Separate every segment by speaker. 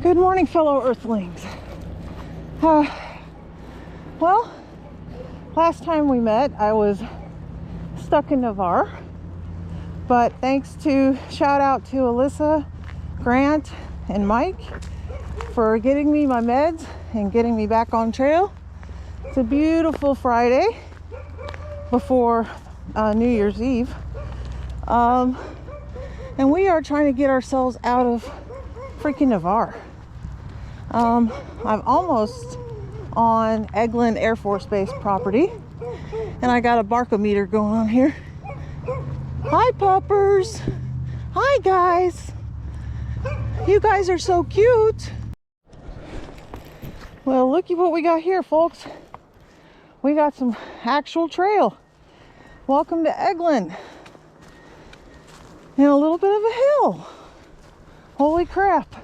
Speaker 1: Good morning, fellow Earthlings. Well, last time we met, I was stuck in Navarre, but thanks to shout out to Alyssa, Grant, and Mike for getting me my meds and getting me back on trail. It's a beautiful Friday before New Year's Eve, and we are trying to get ourselves out of freaking Navarre. I'm almost on Eglin Air Force Base property, and I got a barkometer going on here. Hi, puppers. Hi, guys. You guys are so cute. Well, looky what we got here, folks. We got some actual trail. Welcome to Eglin. And a little bit of a hill. Holy crap.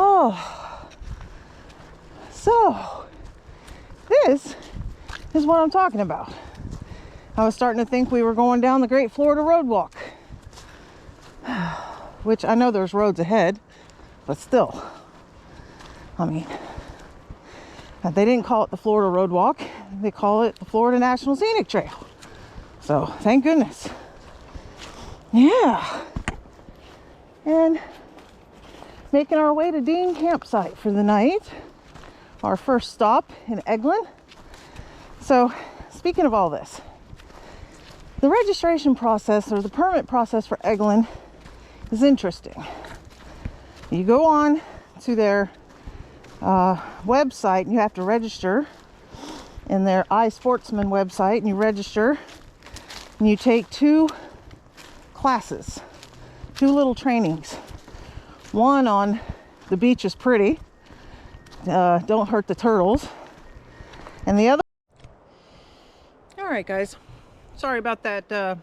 Speaker 1: Oh, so this is what I'm talking about. I was starting to think we were going down the Great Florida Roadwalk, which I know there's roads ahead, but still, I mean, they didn't call it the Florida Roadwalk, they call it the Florida National Scenic Trail. So thank goodness. Yeah. And making our way to Dean Campsite for the night, our first stop in Eglin. So speaking of all this, the registration process or the permit process for Eglin is interesting. You go on to their website and you have to register in their iSportsman website, and you register and you take two classes, two little trainings. One on the beach is pretty, don't hurt the turtles, and the other. All right, guys, sorry about that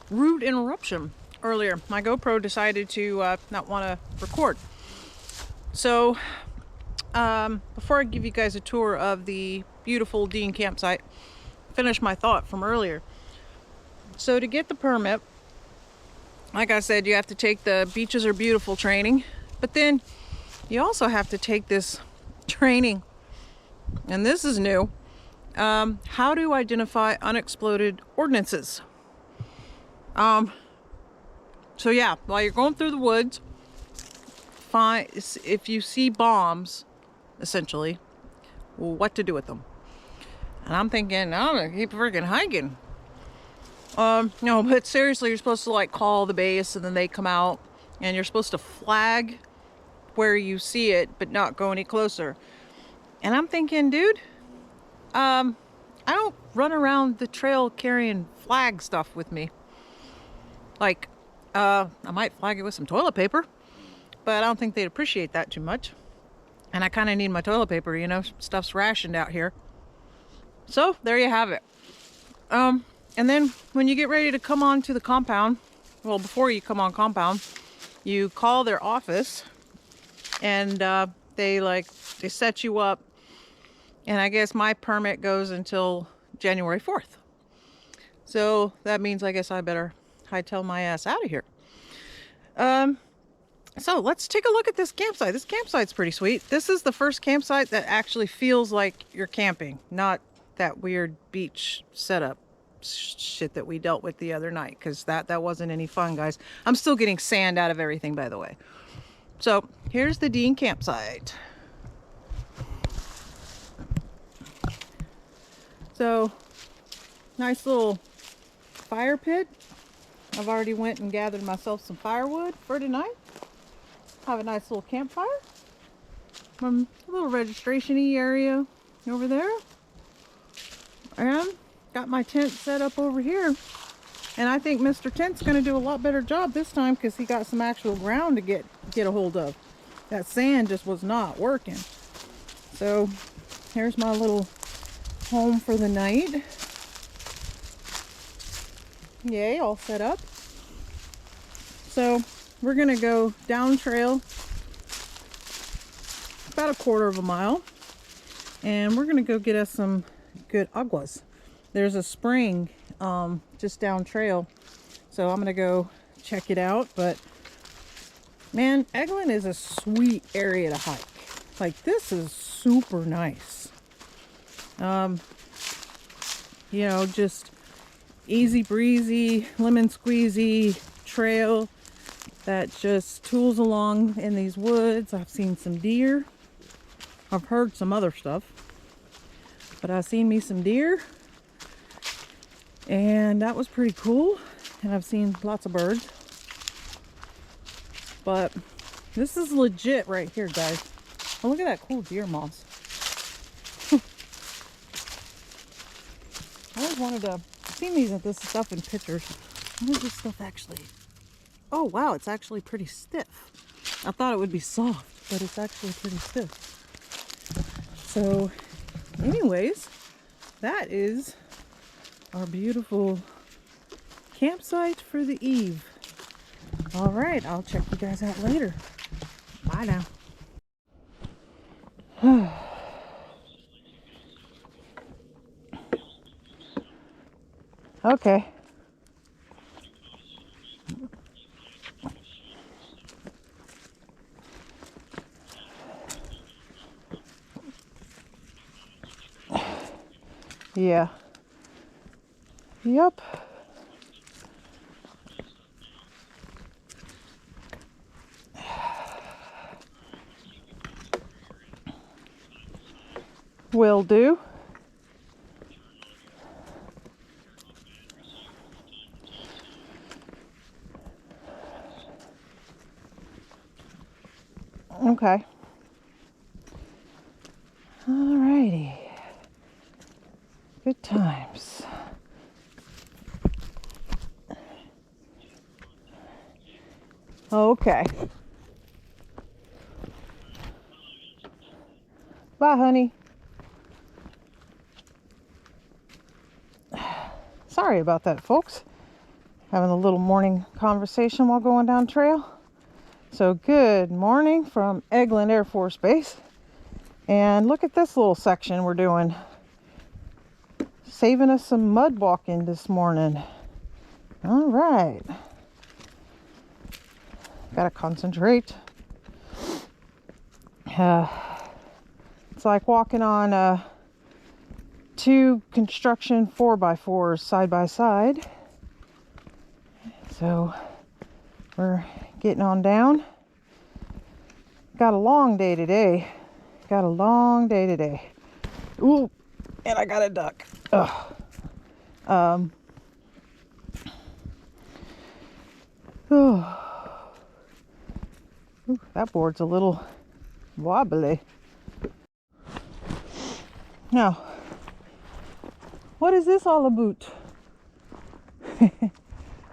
Speaker 1: rude interruption earlier. My GoPro decided to not want to record. So before I give you guys a tour of the beautiful Dean campsite, finish my thought from earlier. So to get the permit, like I said, you have to take the Beaches Are Beautiful training, but then you also have to take this training, and this is new, how to identify unexploded ordnances. So yeah, while you're going through the woods, find if you see bombs, essentially, what to do with them. And I'm thinking, I'm gonna keep freaking hiking. No, but seriously, you're supposed to like call the base and then they come out, and you're supposed to flag where you see it but not go any closer. And I'm thinking, dude, I don't run around the trail carrying flag stuff with me. Like, I might flag it with some toilet paper, but I don't think they'd appreciate that too much. And I kind of need my toilet paper, you know, stuff's rationed out here. So there you have it. And then when you get ready to come on to the compound, well, before you come on compound, you call their office, and they set you up. And I guess my permit goes until January 4th. So that means I guess I better hightail my ass out of here. So let's take a look at this campsite. This campsite's pretty sweet. This is the first campsite that actually feels like you're camping, not that weird beach setup shit that we dealt with the other night, because that wasn't any fun, guys. I'm still getting sand out of everything, by the way. So here's the Dean campsite. So nice little fire pit. I've already went and gathered myself some firewood for tonight. Have a nice little campfire. A little registration-y area over there. And got my tent set up over here, and I think Mr. Tent's going to do a lot better job this time because he got some actual ground to get a hold of. That sand just was not working. So here's my little home for the night. Yay, all set up. So we're going to go down trail about a quarter of a mile, and we're going to go get us some good aguas. There's a spring just down trail, so I'm gonna go check it out. But Man, Eglin is a sweet area to hike. Like, this is super nice. You know, just easy breezy, lemon squeezy trail that just tools along in these woods. I've seen some deer. I've heard some other stuff, but I've seen me some deer, and that was pretty cool. And I've seen lots of birds. But this is legit right here, guys. Oh, look at that cool deer moss. I always wanted to see this stuff in pictures. What is this stuff actually? Oh wow, it's actually pretty stiff. I thought it would be soft, but it's actually pretty stiff. So anyways, that is our beautiful campsite for the eve. All right, I'll check you guys out later. Bye now. Okay. Yeah. Yep. Will do. Okay. Alrighty. Good times. Okay. Bye, honey. Sorry about that, folks. Having a little morning conversation while going down trail. So good morning from Eglin Air Force Base. And look at this little section we're doing. Saving us some mud walking this morning. All right. Gotta concentrate. It's like walking on two construction 4x4s side by side. So we're getting on down. Got a long day today. Got a long day today. Ooh, and I got a duck. Ugh. Ooh, that board's a little wobbly. Now, what is this all about?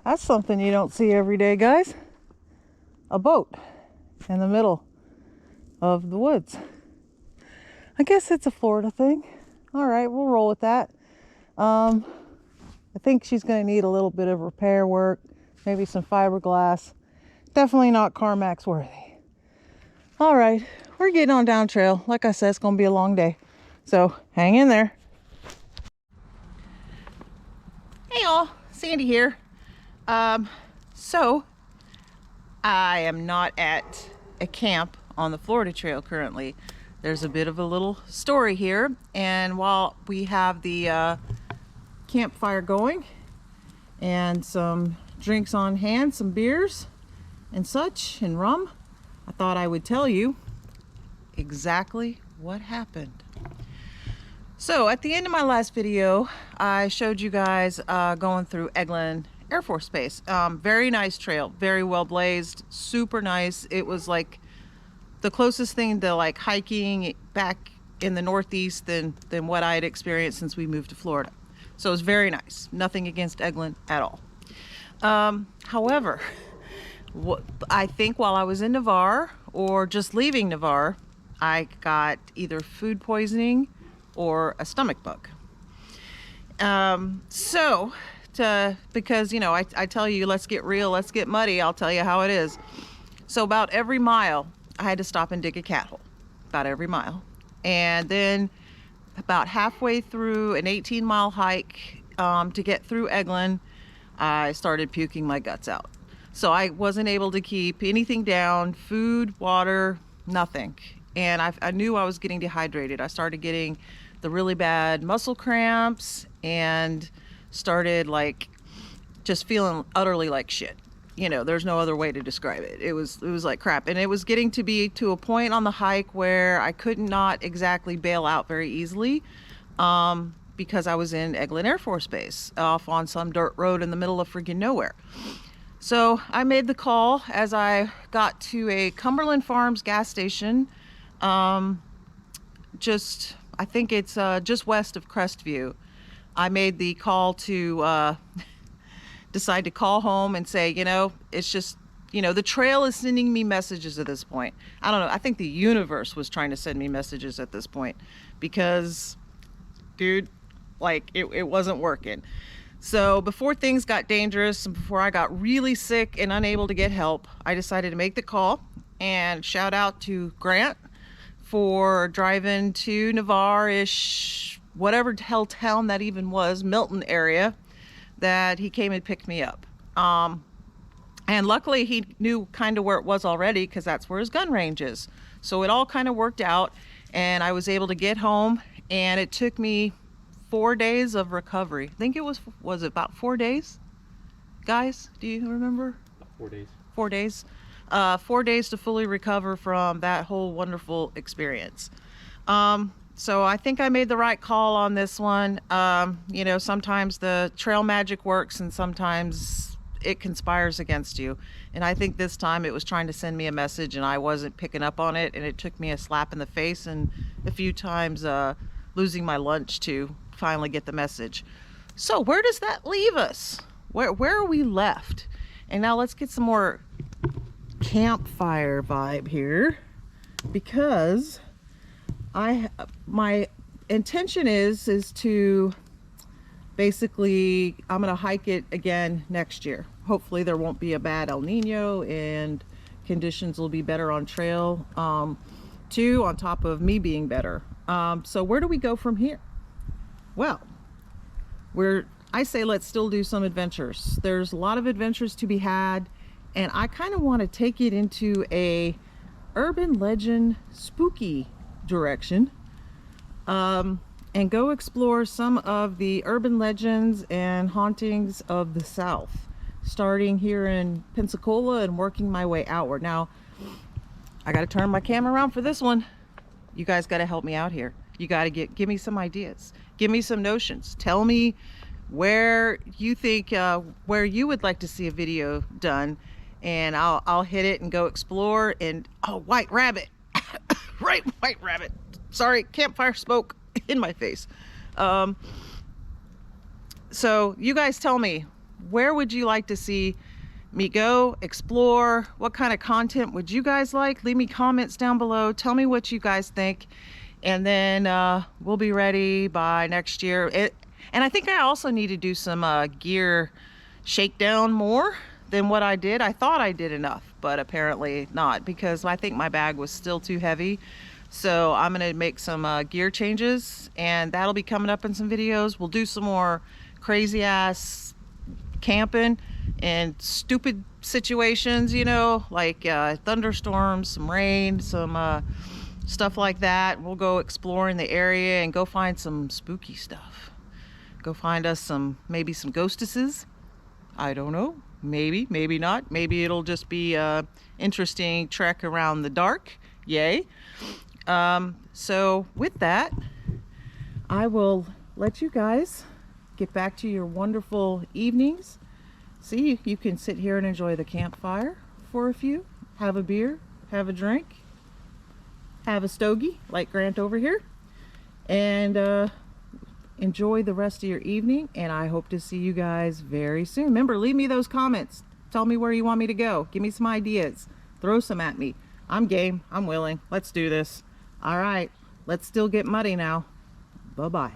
Speaker 1: That's something you don't see every day, guys. A boat in the middle of the woods. I guess it's a Florida thing. All right, we'll roll with that. I think she's going to need a little bit of repair work, maybe some fiberglass. Definitely not CarMax worthy. All right, we're getting on down trail. Like I said, it's going to be a long day. So hang in there. Hey y'all, Sandy here. So I am not at a camp on the Florida Trail currently. There's a bit of a little story here, and while we have the campfire going and some drinks on hand, some beers and such and rum, I thought I would tell you exactly what happened. So at the end of my last video, I showed you guys going through Eglin Air Force Base. Very nice trail, very well blazed, super nice. It was like the closest thing to like hiking back in the Northeast than what I had experienced since we moved to Florida. So it was very nice. Nothing against Eglin at all. However, I think while I was in Navarre or just leaving Navarre, I got either food poisoning or a stomach bug. Because, you know, I tell you, let's get real, let's get muddy, I'll tell you how it is. So about every mile, I had to stop and dig a cat hole, about every mile. And then about halfway through an 18-mile hike to get through Eglin, I started puking my guts out. So I wasn't able to keep anything down, food, water, nothing. And I knew I was getting dehydrated. I started getting the really bad muscle cramps and started like just feeling utterly like shit. You know, there's no other way to describe it. It was like crap. And it was getting to be to a point on the hike where I could not exactly bail out very easily, because I was in Eglin Air Force Base off on some dirt road in the middle of freaking nowhere. So I made the call as I got to a Cumberland Farms gas station, I think it's just west of Crestview. I made the call to decide to call home and say, you know, it's just, you know, the trail is sending me messages at this point. I don't know. I think the universe was trying to send me messages at this point because, dude, like it wasn't working. So before things got dangerous and before I got really sick and unable to get help, I decided to make the call. And shout out to Grant for driving to Navarre-ish, whatever hell town that even was, Milton area, that he came and picked me up. And luckily he knew kind of where it was already because that's where his gun range is. So it all kind of worked out and I was able to get home, and it took me 4 days of recovery. I think it was it about 4 days? Guys, do you remember?
Speaker 2: 4 days.
Speaker 1: 4 days. 4 days to fully recover from that whole wonderful experience. So I think I made the right call on this one. You know, sometimes the trail magic works and sometimes it conspires against you. And I think this time it was trying to send me a message and I wasn't picking up on it. And it took me a slap in the face and a few times losing my lunch to finally get the message. So where does that leave us? Where are we left? And now let's get some more campfire vibe here, because my intention is to basically, I'm gonna hike it again next year. Hopefully there won't be a bad El Nino and conditions will be better on trail too, on top of me being better. So where do we go from here? Well, I say let's still do some adventures. There's a lot of adventures to be had, and I kind of want to take it into a urban legend spooky direction, and go explore some of the urban legends and hauntings of the South, starting here in Pensacola and working my way outward. Now, I got to turn my camera around for this one. You guys got to help me out here. You got to give me some ideas. Give me some notions. Tell me where you think, where you would like to see a video done, and I'll hit it and go explore. And oh, white rabbit. Right, white rabbit. Sorry, campfire smoke in my face. So you guys tell me, where would you like to see me go explore? What kind of content would you guys like? Leave me comments down below. Tell me what you guys think, and then we'll be ready by next year. And I think I also need to do some gear shakedown more than what I did. I thought I did enough, but apparently not, because I think my bag was still too heavy. So I'm gonna make some gear changes, and that'll be coming up in some videos. We'll do some more crazy ass camping and stupid situations, you know, like thunderstorms, some rain, some stuff like that. We'll go explore in the area and go find some spooky stuff. Go find us maybe some ghostesses. I don't know. Maybe, maybe not. Maybe it'll just be a interesting trek around the dark. Yay. So with that, I will let you guys get back to your wonderful evenings. See, you can sit here and enjoy the campfire for a few, have a beer, have a drink, have a stogie like Grant over here, and enjoy the rest of your evening. And I hope to see you guys very soon. Remember, leave me those comments. Tell me where you want me to go. Give me some ideas. Throw some at me. I'm game. I'm willing. Let's do this. All right, let's still get muddy now. Bye-bye.